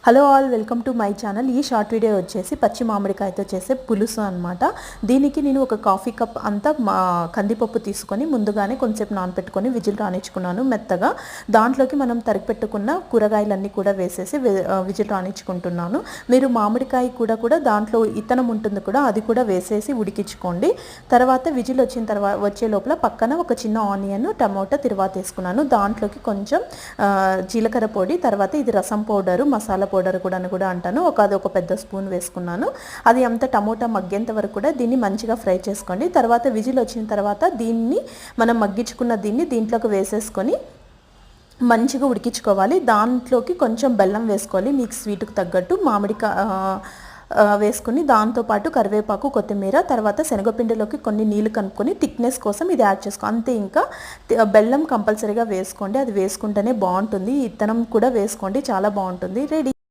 Hello all, welcome to my channel. ఈ short video వచ్చేసి పచ్చి మామిడికాయతో చేసే పులుసు అనమాట. దీనికి నేను ఒక కాఫీ కప్ అంతా కందిపప్పు తీసుకొని ముందుగానే కొంచెంసేపు నానపెట్టుకొని విజిల్ రానిచ్చుకున్నాను మెత్తగా. దాంట్లోకి మనం తరిగిపెట్టుకున్న కూరగాయలన్నీ కూడా వేసేసి విజిల్ రానిచ్చుకుంటున్నాను. మీరు మామిడికాయ కూడా దాంట్లో ఇత్తనం ఉంటుంది కూడా, అది కూడా వేసేసి ఉడికించుకోండి. తర్వాత విజిల్ వచ్చే లోపల పక్కన ఒక చిన్న ఆనియన్, టమోటా తిరువాత వేసుకున్నాను. దాంట్లోకి కొంచెం జీలకర్ర పొడి, తర్వాత ఇది రసం పౌడరు, మసాలా పౌడర్ కూడా అంటాను, అది ఒక పెద్ద స్పూన్ వేసుకున్నాను. అది అంతా టమోటా మగ్గేంత వరకు కూడా దీన్ని మంచిగా ఫ్రై చేసుకోండి. తర్వాత విజిల్ వచ్చిన తర్వాత దీన్ని మనం మగ్గించుకున్న దీంట్లోకి వేసేసుకొని మంచిగా ఉడికించుకోవాలి. దాంట్లోకి కొంచెం బెల్లం వేసుకోవాలి, మీకు స్వీట్కి తగ్గట్టు. వేసుకుని దాంతోపాటు కరివేపాకు, కొత్తిమీర, తర్వాత శనగపిండిలోకి కొన్ని నీళ్ళు కనుక్కొని థిక్నెస్ కోసం ఇది యాడ్ చేసుకో అంతే. ఇంకా బెల్లం కంపల్సరీగా వేసుకోండి, అది వేసుకుంటేనే బాగుంటుంది. ఇత్తనం కూడా వేసుకోండి, చాలా బాగుంటుంది. రెడీ.